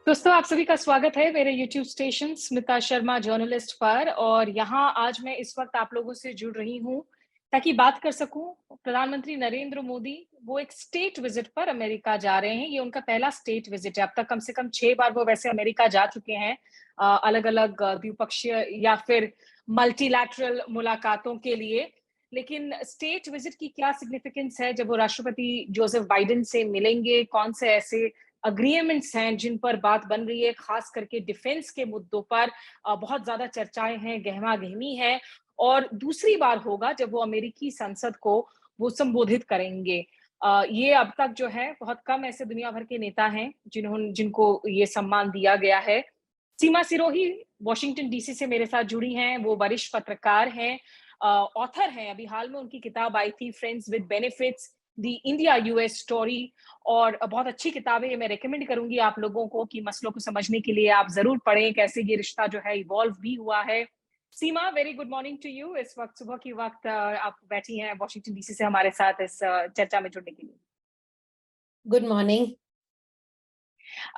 दोस्तों, आप सभी का स्वागत है मेरे YouTube station Smita Sharma journalist पर। और यहाँ आज मैं इस वक्त आप लोगों से जुड़ रही हूँ ताकि बात कर सकूं। प्रधानमंत्री नरेंद्र मोदी वो एक स्टेट विजिट पर अमेरिका जा रहे हैं। ये उनका पहला स्टेट विजिट है। अब तक कम से कम 6 बार वो वैसे अमेरिका जा चुके हैं, अलग अलग द्विपक्षीय या फिर मल्टीलैटरल मुलाकातों के लिए। लेकिन स्टेट विजिट की क्या सिग्निफिकेंस है जब वो राष्ट्रपति जोसेफ बाइडेन से मिलेंगे? कौन से ऐसे अग्रीमेंट्स हैं जिन पर बात बन रही है? खास करके डिफेंस के मुद्दों पर बहुत ज्यादा चर्चाएं हैं, गहमा गहमी है। और दूसरी बार होगा जब वो अमेरिकी संसद को वो संबोधित करेंगे। ये अब तक जो है बहुत कम ऐसे दुनिया भर के नेता हैं जिनको ये सम्मान दिया गया है। सीमा सिरोही वॉशिंगटन डीसी से मेरे साथ जुड़ी हैं। वो वरिष्ठ पत्रकार हैं, ऑथर हैं। अभी हाल में उनकी किताब आई थी, friends with benefits, the India US story. और बहुत अच्छी किताब है, ये मैं रेकमेंड करूंगी आप लोगों को कि मसलों को समझने के लिए आप जरूर पढ़ें, कैसे ये रिश्ता जो है इवॉल्व भी हुआ है। Seema, very good morning to you. इस वक्त सुबह की वक्त आप बैठी हैं वॉशिंगटन डीसी से हमारे साथ इस चर्चा में जुड़ने के लिए। Good morning.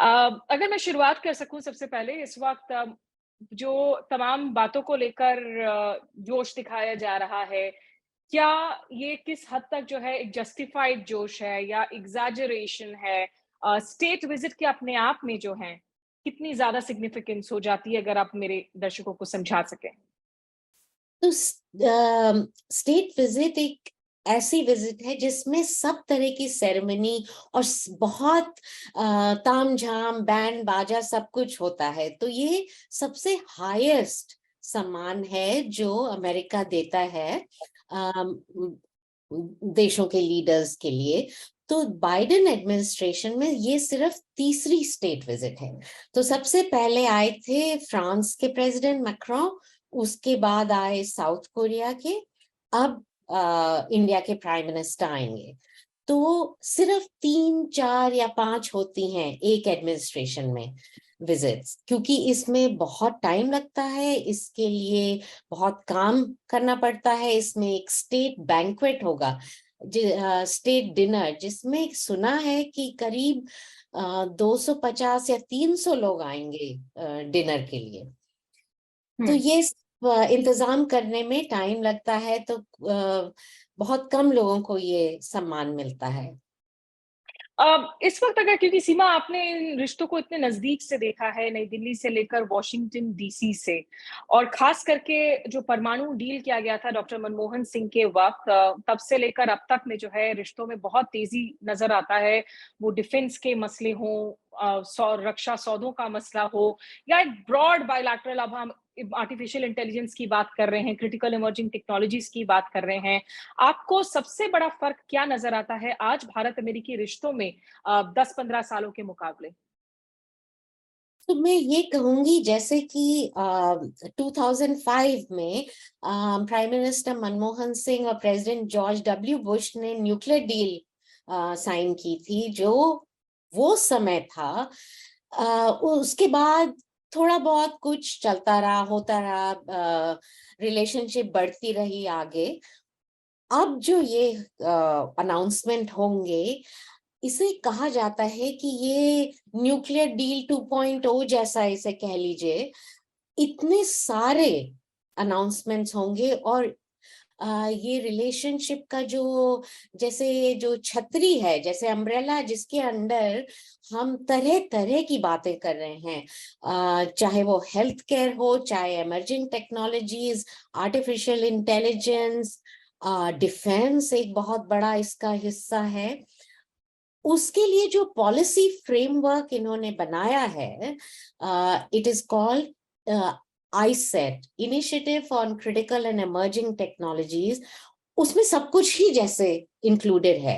अगर मैं शुरुआत कर सकूं सबसे पहले, इस वक्त जो तमाम बातों को लेकर जोश दिखाया जा रहा है, क्या ये किस हद तक जो है एक जस्टिफाइड जोश है या एग्जैजरेशन है? स्टेट विजिट के अपने आप में जो है कितनी ज्यादा सिग्निफिकेंस हो जाती है, अगर आप मेरे दर्शकों को समझा सकें। तो स्टेट विजिट एक ऐसी विजिट है जिसमें सब तरह की सेरेमनी और बहुत तामझाम बैंड बाजा सब कुछ होता है। तो ये सबसे हाईएस्ट सम्मान है जो अमेरिका देता है देशों के लीडर्स के लिए। तो बाइडेन एडमिनिस्ट्रेशन में ये सिर्फ तीसरी स्टेट विजिट है। तो सबसे पहले आए थे फ्रांस के प्रेसिडेंट मैक्रोन, उसके बाद आए साउथ कोरिया के, अब इंडिया के प्राइम मिनिस्टर आएंगे। तो सिर्फ 3, 4 या 5 होती हैं एक एडमिनिस्ट्रेशन में विजिट्स, क्योंकि इसमें बहुत टाइम लगता है, इसके लिए बहुत काम करना पड़ता है। इसमें एक स्टेट बैंक्वेट होगा, स्टेट डिनर, जिसमें सुना है कि करीब 250 या 300 लोग आएंगे डिनर के लिए। तो ये इंतजाम करने में टाइम लगता है, तो बहुत कम लोगों को ये सम्मान मिलता है। इस वक्त अगर, क्योंकि सीमा आपने इन रिश्तों को इतने नजदीक से देखा है, नई दिल्ली से लेकर वॉशिंगटन डीसी से, और खास करके जो परमाणु डील किया गया था डॉक्टर मनमोहन सिंह के वक्त, तब से लेकर अब तक में जो है रिश्तों में बहुत तेजी नजर आता है। वो डिफेंस के मसले हों, रक्षा सौदों का मसला हो, या एक ब्रॉड बायलैटरल, अब हम आर्टिफिशियल इंटेलिजेंस की बात कर रहे हैं, क्रिटिकल इमर्जिंग टेक्नोलॉजीज की बात कर रहे हैं। आपको सबसे बड़ा फर्क क्या नजर आता है आज भारत अमेरिकी रिश्तों में 10-15 सालों के मुकाबले? तो मैं ये कहूंगी, जैसे कि 2005 में प्राइम मिनिस्टर मनमोहन सिंह और प्रेसिडेंट जॉर्ज डब्ल्यू बुश ने न्यूक्लियर डील साइन की थी, जो वो समय था। उसके बाद थोड़ा बहुत कुछ चलता रहा, होता रहा, रिलेशनशिप बढ़ती रही आगे। अब जो ये अनाउंसमेंट होंगे, इसे कहा जाता है कि ये न्यूक्लियर डील 2.0 जैसा, इसे कह लीजिए। इतने सारे अनाउंसमेंट्स होंगे, और ये रिलेशनशिप का जो, जैसे जो छतरी है, जैसे अम्ब्रेला, जिसके अंडर हम तरह तरह की बातें कर रहे हैं, चाहे वो हेल्थ केयर हो, चाहे emerging technologies, artificial intelligence, defence एक बहुत बड़ा इसका हिस्सा है। उसके लिए जो पॉलिसी फ्रेमवर्क इन्होंने बनाया है, it is called iCET, initiative on critical and emerging technologies. उसमें सब कुछ ही जैसे इंक्लूडेड है।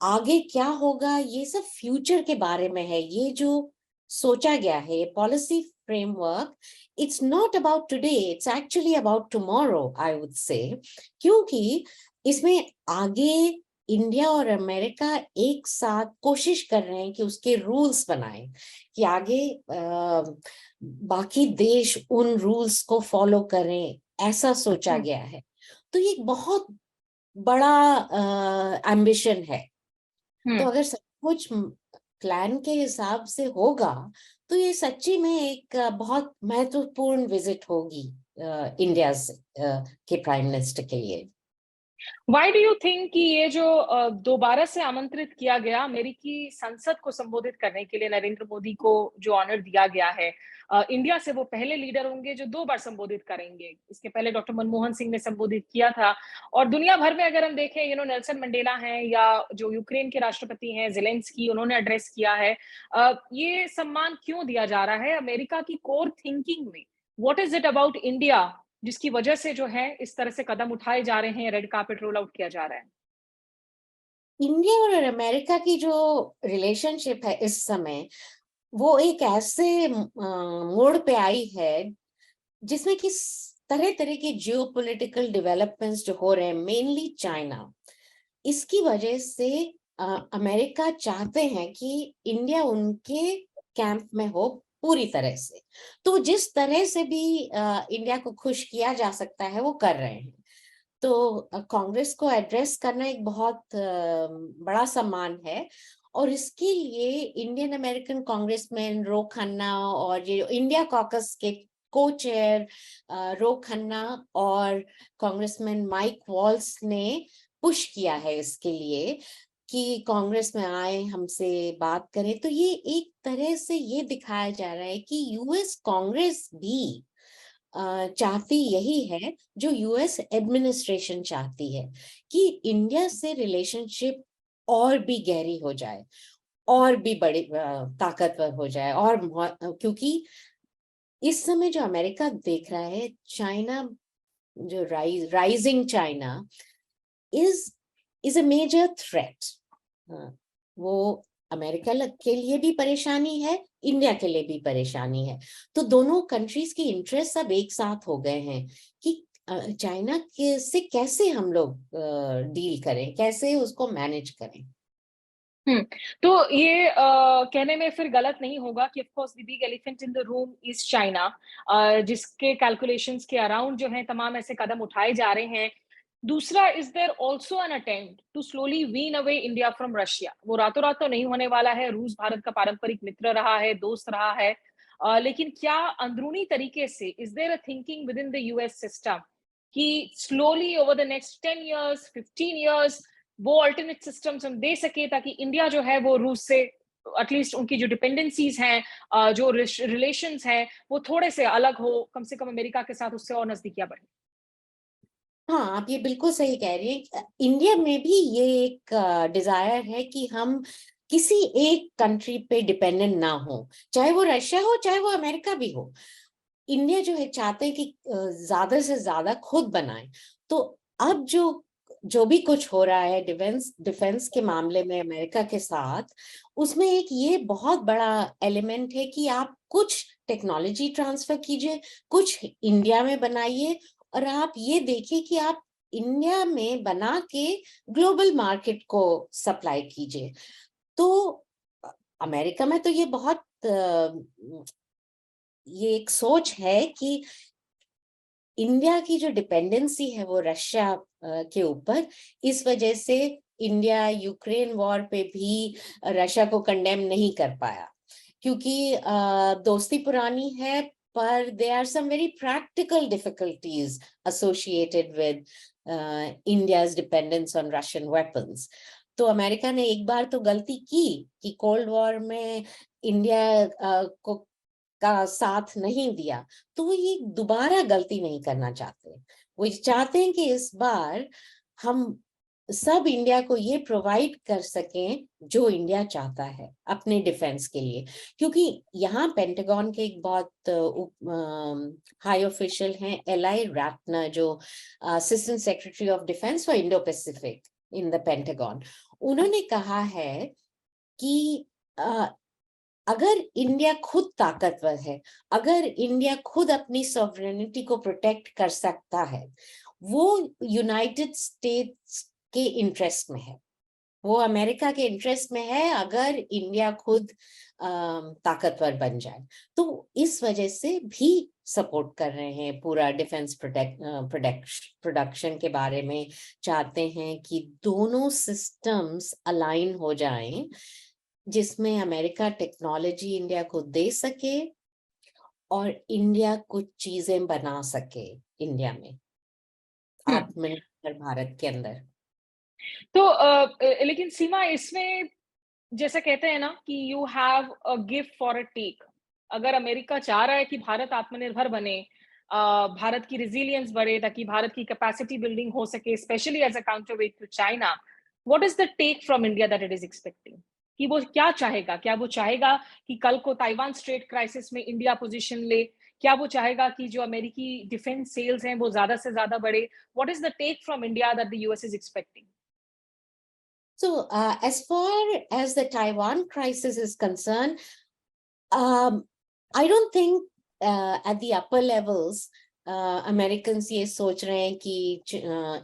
आगे क्या होगा ये सब फ्यूचर के बारे में है। ये जो सोचा गया है, ये policy framework, it's not about today, it's actually about tomorrow, I would say. क्योंकि इसमें आगे इंडिया और अमेरिका एक साथ कोशिश कर रहे हैं कि उसके रूल्स बनाएं, कि आगे बाकी देश उन रूल्स को फॉलो करें, ऐसा सोचा गया है। तो ये एक बहुत बड़ा एम्बिशन है। तो अगर सब कुछ प्लान के हिसाब से होगा तो ये सच्ची में एक बहुत महत्वपूर्ण विजिट होगी इंडिया के प्राइम मिनिस्टर के लिए। व्हाई डू यू थिंक कि ये जो दोबारा से आमंत्रित किया गया अमेरिकी संसद को संबोधित करने के लिए नरेंद्र मोदी को जो ऑनर दिया गया है, इंडिया से वो पहले लीडर होंगे जो 2 बार संबोधित करेंगे। इसके पहले डॉक्टर मनमोहन सिंह ने संबोधित किया था और दुनिया भर में अगर हम देखें, नेल्सन मंडेला हैं या जो यूक्रेन के राष्ट्रपति हैं ज़ेलेंस्की, उन्होंने एड्रेस किया है। ये सम्मान क्यों दिया जा रहा है अमेरिका की कोर थिंकिंग में? What is it about India जिसकी वजह से जो है इस तरह से कदम उठाए जा रहे हैं, रेड कार्पेट रोल आउट किया जा रहा है? इंडिया और अमेरिका की जो रिलेशनशिप है इस समय, वो एक ऐसे मोड़ पे आई है जिसमें कि तरह तरह के जियोपॉलिटिकल डेवलपमेंट्स जो हो रहे हैं, मेनली चाइना, इसकी वजह से अमेरिका चाहते हैं कि इंडिया उनके कैंप में हो पूरी तरह से। तो जिस तरह से भी इंडिया को खुश किया जा सकता है वो कर रहे हैं। तो कांग्रेस को एड्रेस करना एक बहुत बड़ा सम्मान है और इसके लिए इंडियन अमेरिकन कांग्रेसमैन रो खन्ना और ये इंडिया कॉकस के को चेयर रो खन्ना और कांग्रेसमैन माइक वॉल्स ने पुश किया है इसके लिए कि कांग्रेस में आए, हमसे बात करें। तो ये एक तरह से ये दिखाया जा रहा है कि यूएस कांग्रेस भी चाहती यही है जो यूएस एडमिनिस्ट्रेशन चाहती है कि इंडिया से रिलेशनशिप और भी गहरी हो जाए और भी बड़ी ताकतवर हो जाए। और क्योंकि इस समय जो अमेरिका देख रहा है, चाइना जो rising China is a major threat. वो अमेरिका के लिए भी परेशानी है, इंडिया के लिए भी परेशानी है। तो दोनों कंट्रीज की इंटरेस्ट अब एक साथ हो गए हैं कि चाइना के से कैसे हम लोग डील करें, कैसे उसको मैनेज करें। तो ये कहने में फिर गलत नहीं होगा कि of course the big elephant in the room is China, जिसके कैलकुलेशंस के अराउंड जो है तमाम ऐसे कदम उठाए जा रहे हैं। दूसरा, is there also an attempt to slowly wean away India from Russia? वो रातों रात तो नहीं होने वाला है। रूस भारत का पारंपरिक मित्र रहा है, दोस्त रहा है, लेकिन क्या अंदरूनी तरीके से is there a thinking within the US system कि slowly over the next 10 years, 15 years वो अल्टरनेट सिस्टम्स हम दे सके ताकि इंडिया जो है वो रूस से एटलीस्ट उनकी जो डिपेंडेंसीज हैं, जो रिलेशंस हैं, वो थोड़े से अलग हो, कम से कम अमेरिका के साथ उससे और नजदीकियां बढ़े? हाँ, आप ये बिल्कुल सही कह रही हैं। इंडिया में भी ये एक डिजायर है कि हम किसी एक कंट्री पे डिपेंडेंट ना हो, चाहे वो रशिया हो चाहे वो अमेरिका भी हो। इंडिया जो है चाहते हैं कि ज्यादा से ज्यादा खुद बनाए। तो अब जो जो भी कुछ हो रहा है डिफेंस के मामले में अमेरिका के साथ, उसमें एक ये बहुत बड़ा एलिमेंट है कि आप कुछ टेक्नोलॉजी ट्रांसफर कीजिए, कुछ इंडिया में बनाइए और आप ये देखिए कि आप इंडिया में बना के ग्लोबल मार्केट को सप्लाई कीजिए। तो अमेरिका में तो ये बहुत ये एक सोच है कि इंडिया की जो डिपेंडेंसी है वो रशिया के ऊपर, इस वजह से इंडिया यूक्रेन वॉर पे भी रशिया को कंडेम नहीं कर पाया, क्योंकि दोस्ती पुरानी है पर there are some very practical difficulties associated with India's dependence on Russian weapons. तो अमेरिका ने एक बार तो गलती की कि कोल्ड वॉर में इंडिया को का साथ नहीं दिया, तो वो ये दोबारा गलती नहीं करना चाहते। वो चाहते हैं कि इस बार हम सब इंडिया को ये प्रोवाइड कर सकें जो इंडिया चाहता है अपने डिफेंस के लिए। क्योंकि यहाँ पेंटागन के एक बहुत हाई ऑफिशियल हैं, एलाई रैटनर, जो assistant secretary of defence for Indo Pacific in the pentagon. उन्होंने कहा है कि अगर इंडिया खुद ताकतवर है, अगर इंडिया खुद अपनी सॉवरेनिटी को प्रोटेक्ट कर सकता है, वो यूनाइटेड स्टेट्स के इंटरेस्ट में है, वो अमेरिका के इंटरेस्ट में है अगर इंडिया खुद ताकतवर बन जाए। तो इस वजह से भी सपोर्ट कर रहे हैं, पूरा डिफेंस प्रोडक्शन के बारे में चाहते हैं कि दोनों सिस्टम्स अलाइन हो जाएं जिसमें अमेरिका टेक्नोलॉजी इंडिया को दे सके और इंडिया कुछ चीजें बना सके इंडिया में, आत्मनिर्भर भारत के अंदर। तो लेकिन सीमा इसमें जैसे कहते हैं ना कि you have a give for a take. अगर अमेरिका चाह रहा है कि भारत आत्मनिर्भर बने, भारत की रेजिलियंस बढ़े ताकि भारत की कैपेसिटी बिल्डिंग हो सके, specially as a counter weight to China, what is the take from India that it is expecting? कि वो क्या चाहेगा? क्या वो चाहेगा कि कल को ताइवान स्ट्रेट क्राइसिस में इंडिया पोजीशन ले? क्या वो चाहेगा कि जो अमेरिकी डिफेंस सेल्स हैं वो ज्यादा से ज्यादा बढ़े? What is the take from India that the US is expecting? So, as far as the Taiwan crisis is concerned, I don't think at the upper levels Americans ये सोच रहे हैं कि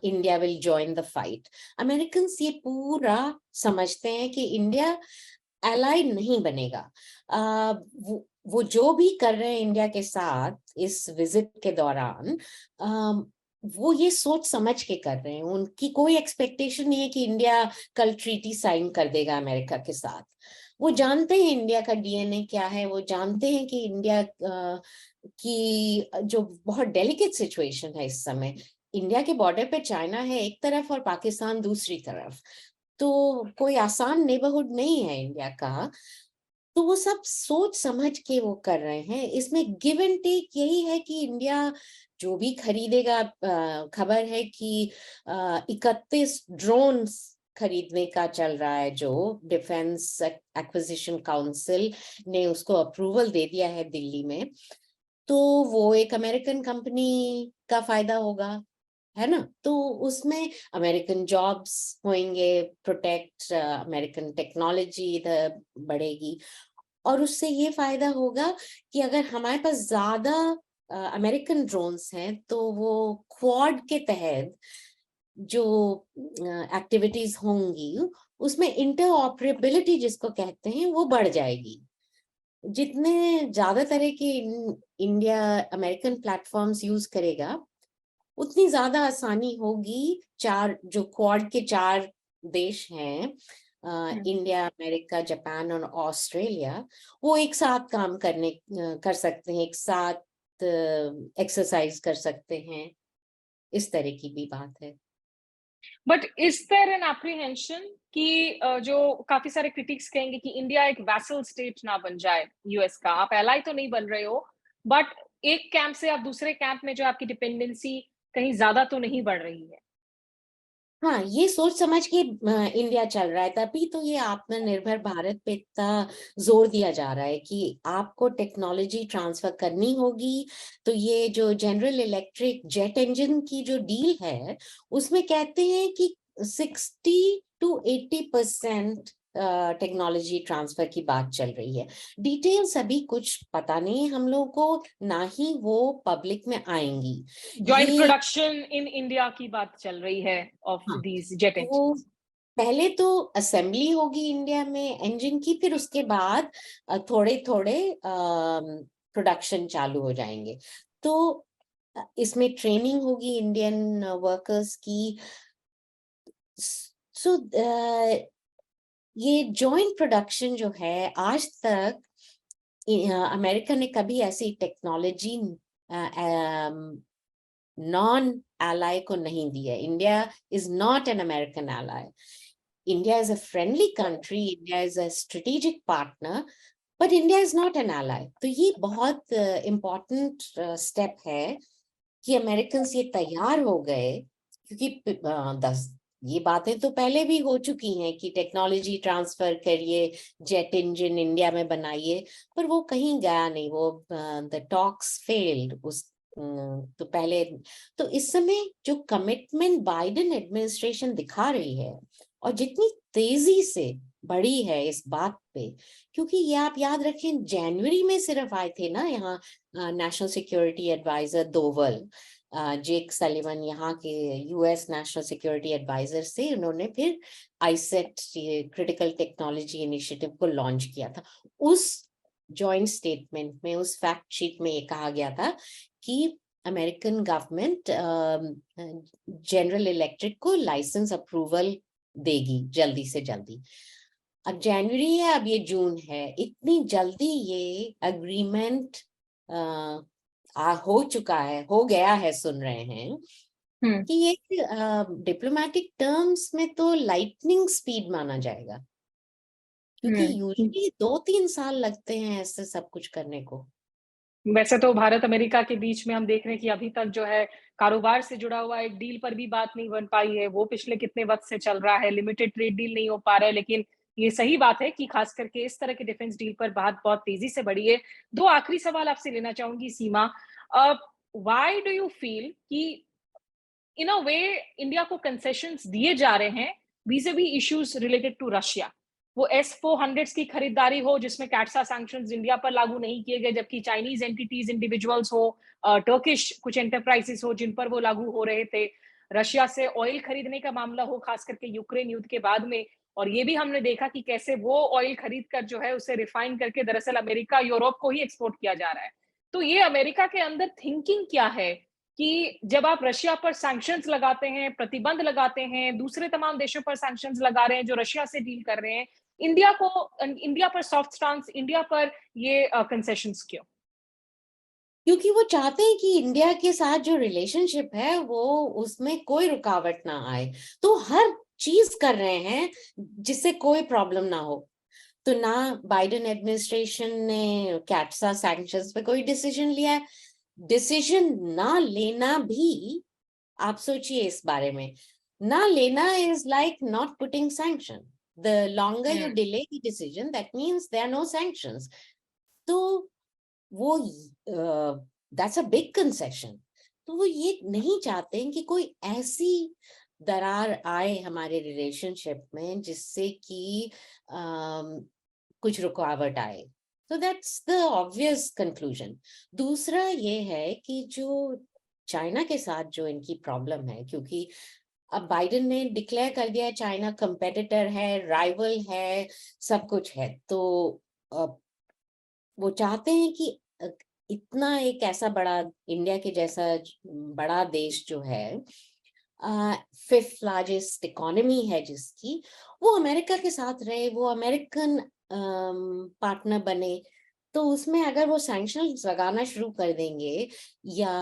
India will join the fight. Americans ये पूरा समझते हैं कि इंडिया एलाई नहीं बनेगा। वो जो भी कर रहे हैं इंडिया के साथ इस विजिट के दौरान, वो ये सोच समझ के कर रहे हैं। उनकी कोई एक्सपेक्टेशन नहीं है कि इंडिया कल ट्रीटी साइन कर देगा अमेरिका के साथ। वो जानते हैं इंडिया का डीएनए क्या है, वो जानते हैं कि इंडिया की जो बहुत डेलिकेट सिचुएशन है इस समय। इंडिया के बॉर्डर पे चाइना है एक तरफ और पाकिस्तान दूसरी तरफ, तो कोई आसान नेबरहुड नहीं है इंडिया का। तो वो सब सोच समझ के वो कर रहे हैं। इसमें गिव एंड टेक यही है कि इंडिया जो भी खरीदेगा, खबर है कि 31 ड्रोन्स खरीदने का चल रहा है, जो डिफेंस एक्विजिशन काउंसिल ने उसको अप्रूवल दे दिया है दिल्ली में। तो वो एक अमेरिकन कंपनी का फायदा होगा, है ना? तो उसमें अमेरिकन जॉब्स होंगे, प्रोटेक्ट अमेरिकन टेक्नोलॉजी इधर बढ़ेगी। और उससे ये फायदा होगा कि अगर हमारे पास ज्यादा अमेरिकन ड्रोन्स हैं तो वो क्वाड के तहत जो एक्टिविटीज होंगी उसमें इंटरऑपरेबिलिटी जिसको कहते हैं वो बढ़ जाएगी। जितने ज्यादा तरह के इंडिया अमेरिकन प्लेटफॉर्म्स यूज करेगा उतनी ज्यादा आसानी होगी। चार जो क्वाड के चार देश हैं, इंडिया, अमेरिका, जापान और ऑस्ट्रेलिया, वो एक साथ काम कर सकते हैं, एक साथ एक्सरसाइज कर सकते हैं। इस तरह की भी बात है। But is there an apprehension कि जो काफी सारे क्रिटिक्स कहेंगे कि इंडिया एक वैसल स्टेट ना बन जाए यूएस का? आप एलाई तो नहीं बन रहे हो, बट एक कैंप से आप दूसरे कैंप में जो आपकी डिपेंडेंसी कहीं ज्यादा तो नहीं बढ़ रही है? हाँ, ये सोच समझ के इंडिया चल रहा है, तभी तो ये आत्मनिर्भर भारत पे इतना जोर दिया जा रहा है कि आपको टेक्नोलॉजी ट्रांसफर करनी होगी। तो ये जो जनरल इलेक्ट्रिक जेट इंजन की जो डील है उसमें कहते हैं कि 60 to 80% टेक्नोलॉजी ट्रांसफर की बात चल रही है। डिटेल्स अभी कुछ पता नहीं हम लोगों को, ना ही वो पब्लिक में आएंगी। जॉइंट ये प्रोडक्शन इन इंडिया की बात चल रही है ऑफ हाँ, दीज जेट तो इंजन्स। पहले तो असेंबली होगी इंडिया में इंजन की, फिर उसके बाद थोड़े थोड़े प्रोडक्शन चालू हो जाएंगे। तो इसमें ट्रेनिंग होगी इंडियन वर्कर्स की। सो ये जॉइंट प्रोडक्शन जो है, आज तक अमेरिका ने कभी ऐसी टेक्नोलॉजी नॉन एलाई को नहीं दी है। India is not an American ally. India is a friendly country, India is a strategic partner, but India is not an ally. तो ये बहुत important step है कि अमेरिकन्स ये तैयार हो गए, क्योंकि ये बातें तो पहले भी हो चुकी हैं कि टेक्नोलॉजी ट्रांसफर करिए, जेट इंजन इंडिया में बनाइए, पर वो कहीं गया नहीं। वो द टॉक्स फेल्ड उस तो पहले। तो इस समय जो कमिटमेंट बाइडेन एडमिनिस्ट्रेशन दिखा रही है और जितनी तेजी से बढ़ी है इस बात पे, क्योंकि ये आप याद रखें जनवरी में सिर्फ आए थे ना यहाँ नेशनल सिक्योरिटी एडवाइजर दोवल, जेक सलिवन, यहाँ के यूएस नेशनल सिक्योरिटी एडवाइजर से उन्होंने फिर आईसेट क्रिटिकल टेक्नोलॉजी इनिशिएटिव को लॉन्च किया था। उस जॉइंट स्टेटमेंट में, उस फैक्ट शीट में ये कहा गया था कि अमेरिकन गवर्नमेंट जनरल इलेक्ट्रिक को लाइसेंस अप्रूवल देगी जल्दी से जल्दी। अब जनवरी है, अब ये जून है, इतनी जल्दी ये अग्रीमेंट हो चुका है, हो गया है, सुन रहे हैं कि ये डिप्लोमेटिक टर्म्स में तो लाइटनिंग स्पीड माना जाएगा, क्योंकि यूजुअली 2-3 साल लगते हैं ऐसे सब कुछ करने को। वैसे तो भारत अमेरिका के बीच में हम देख रहे हैं कि अभी तक जो है कारोबार से जुड़ा हुआ एक डील पर भी बात नहीं बन पाई है। वो पिछले कितने वक़्त से चल रहा है, लिमिटेड ट्रेड डील नहीं हो पा रहा है, लेकिन ये सही बात है कि खास करके इस तरह के डिफेंस डील पर बात बहुत तेज़ी से बढ़ी है। 2 आखिरी सवाल आपसे लेना चाहूँगी सीमा। व्हाई डू यू फील कि इन अ वे इंडिया को कंसेशंस दिए जा रहे हैं vis-a-vis issues related to Russia? वो S-400s की खरीदारी हो जिसमें कैट्सा सैंक्शंस इंडिया पर लागू नहीं किए गए, जबकि चाइनीज एंटिटीज इंडिविजुअल्स हो, टर्किश कुछ एंटरप्राइजेस हो जिन पर वो लागू हो रहे थे, रशिया से ऑयल खरीदने का मामला हो खास करके यूक्रेन युद्ध के बाद में, और ये भी हमने देखा कि कैसे वो ऑयल खरीद कर जो है उसे रिफाइन करके दरअसल अमेरिका यूरोप को ही एक्सपोर्ट किया जा रहा है। तो ये अमेरिका के अंदर थिंकिंग क्या है कि जब आप रशिया पर सैंक्शंस लगाते हैं, प्रतिबंध लगाते हैं, दूसरे तमाम देशों पर सैंक्शंस लगा रहे हैं जो रशिया से डील कर रहे हैं, इंडिया पर सॉफ्ट स्टांस, इंडिया पर ये कंसेशंस क्यों? क्योंकि वो चाहते हैं कि इंडिया के साथ जो रिलेशनशिप है वो उसमें कोई रुकावट ना आए, तो हर चीज कर रहे हैं जिससे कोई प्रॉब्लम ना हो। तो ना बाइडेन एडमिनिस्ट्रेशन ने कैट्सा सैंक्शंस पे कोई डिसीजन लिया है, डिसीजन ना लेना भी, आप सोचिए इस बारे में, ना लेना is like not putting sanction. The longer you hmm, delay the decision, that means there are no sanctions. तो वो दैट्स अ बिग कंसेशन। तो वो ये नहीं चाहते हैं कि कोई ऐसी दरार आए हमारे रिलेशनशिप में जिससे कि कुछ रुकावट आए। तो दैट्स द ऑब्वियस कंक्लूजन। दूसरा ये है कि जो चाइना के साथ जो इनकी प्रॉब्लम है, क्योंकि अब बाइडेन ने डिक्लेयर कर दिया है चाइना कंपेटिटर है, राइवल है, सब कुछ है, तो अ, वो चाहते हैं कि इतना एक ऐसा बड़ा, इंडिया के जैसा बड़ा देश जो है, फिफ्थ लार्जेस्ट इकोनॉमी है जिसकी, वो अमेरिका के साथ रहे, वो अमेरिकन पार्टनर बने। तो उसमें अगर वो सैंक्शंस लगाना शुरू कर देंगे या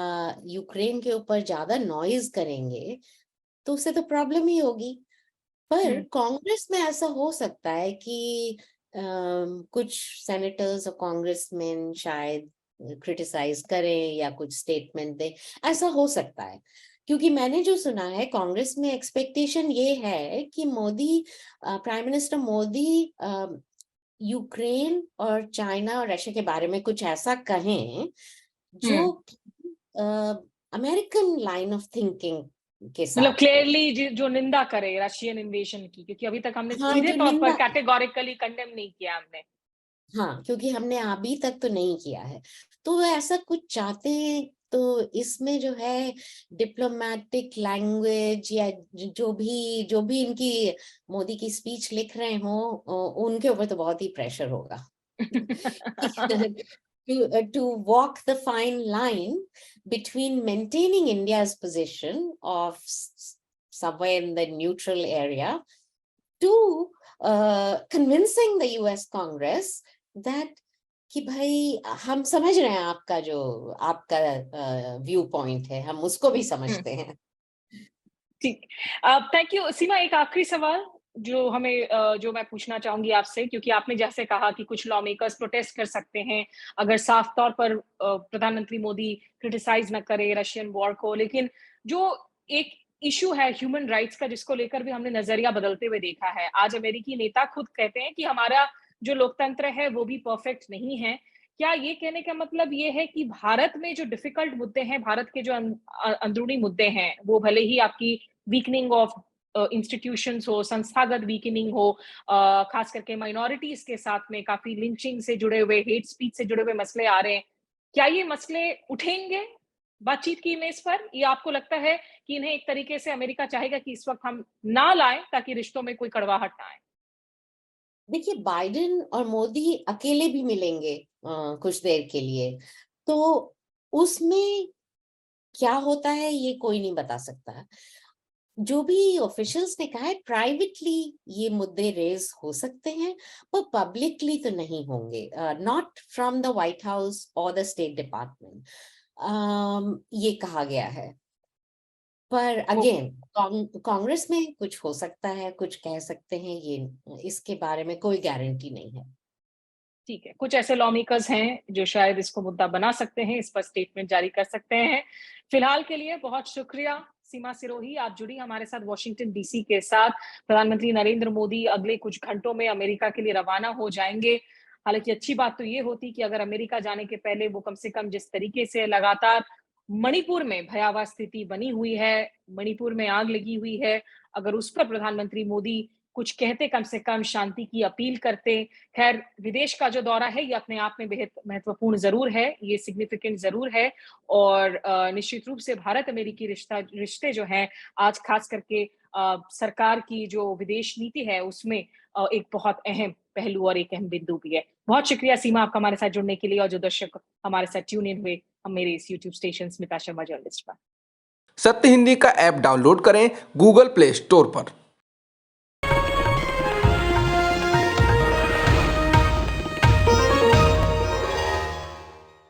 यूक्रेन के ऊपर ज्यादा नॉइज करेंगे तो उससे तो प्रॉब्लम ही होगी। पर हुँ, कांग्रेस में ऐसा हो सकता है कि कुछ सेनेटर्स और कांग्रेसमैन शायद क्रिटिसाइज करें या कुछ स्टेटमेंट दें, ऐसा हो सकता है। क्योंकि मैंने जो सुना है कांग्रेस में एक्सपेक्टेशन ये है कि Modi, prime minister Modi Ukraine और चाइना और रशिया के बारे में कुछ ऐसा कहें जो हुँ। अमेरिकन लाइन ऑफ थिंकिंग के मतलब साथ हो। क्लियरली जो निंदा करे रशियन इन्वेशन की, क्योंकि अभी तक हमने हाँ, सीधे जो तौर पर निंदा, कैटेगोरिकली कंडेम नहीं किया हमने। हाँ, क्योंकि हमने अभी तक तो नहीं किया है, तो वो ऐसा कुछ चाहते हैं। तो इसमें जो है डिप्लोमेटिक लैंग्वेज या जो भी इनकी मोदी की स्पीच लिख रहे हो, उनके ऊपर तो बहुत ही प्रेशर होगा to walk the fine line between maintaining India's position of somewhere in the neutral area to convincing the US Congress that कि भाई हम समझ रहे हैं आपका जो आपका व्यू पॉइंट है, हम उसको भी हुँ। समझते हैं। ठीक। Thank you. सीमा, एक आखिरी सवाल जो मैं पूछना चाहूँगी आपसे, क्योंकि आपने जैसे कहा कि कुछ लॉ मेकर्स प्रोटेस्ट कर सकते हैं, अगर साफ तौर पर प्रधानमंत्री मोदी क्रिटिसाइज़ ना करें रशियन वॉर को, लेकिन जो एक इश्यू है ह्यूमन राइट्स का जिसको लेकर भी हमने नज़रिया बदलते हुए देखा है। आज अमेरिकी नेता खुद कहते हैं कि हमारा जो लोकतंत्र है वो भी परफेक्ट नहीं है। क्या ये कहने का मतलब ये है कि भारत में जो डिफिकल्ट मुद्दे हैं, भारत के जो अंदरूनी मुद्दे हैं, वो भले ही आपकी वीकनिंग ऑफ इंस्टीट्यूशंस हो, संस्थागत वीकनिंग हो, खास करके माइनॉरिटीज के साथ में काफी लिंचिंग से जुड़े हुए, हेट स्पीच से जुड़े हुए मसले आ रहे हैं। क्या ये मसले उठेंगे बातचीत की मेज पर, या आपको लगता है कि इन्हें एक तरीके से अमेरिका चाहेगा कि इस वक्त हम ना लाएं ताकि रिश्तों में कोई कड़वाहट ना आए? देखिए, बाइडेन और मोदी अकेले भी मिलेंगे कुछ देर के लिए, तो उसमें क्या होता है ये कोई नहीं बता सकता। जो भी ऑफिशियल्स ने कहा है, प्राइवेटली ये मुद्दे रेज हो सकते हैं, पर पब्लिकली तो नहीं होंगे, not from the white house और द स्टेट डिपार्टमेंट, ये कहा गया है। पर ओके, अगेन कांग्रेस में कुछ हो सकता है, कुछ कह सकते हैं, ये इसके बारे में कोई गारंटी नहीं है। ठीक है। कुछ ऐसे लॉ मेकर्स हैं जो शायद इसको मुद्दा बना सकते हैं, इस पर स्टेटमेंट जारी कर सकते हैं। फिलहाल के लिए बहुत शुक्रिया सीमा सिरोही, आप जुड़ी हमारे साथ वॉशिंगटन डीसी के साथ। प्रधानमंत्री नरेंद्र मोदी अगले कुछ घंटों में अमेरिका के लिए रवाना हो जाएंगे। हालांकि अच्छी बात तो ये होती कि अगर अमेरिका जाने के पहले वो कम से कम जिस तरीके से लगातार मणिपुर में भयावह स्थिति बनी हुई है, मणिपुर में आग लगी हुई है, अगर उस पर प्रधानमंत्री मोदी कुछ कहते, कम से कम शांति की अपील करते। खैर, विदेश का जो दौरा है ये अपने आप में बेहद महत्वपूर्ण जरूर है, ये सिग्निफिकेंट जरूर है। और निश्चित रूप से भारत अमेरिकी रिश्ते जो हैं आज खास करके सरकार की जो विदेश नीति है उसमें एक बहुत अहम पहलू और एक अहम बिंदु भी है। बहुत शुक्रिया सीमा आपका हमारे साथ जुड़ने के लिए, और जो दर्शक हमारे साथ ट्यून इन हुए हम मेरे इस YouTube station Smita Sharma journalist पर। सत्य हिंदी का ऐप डाउनलोड करें गूगल प्ले स्टोर पर।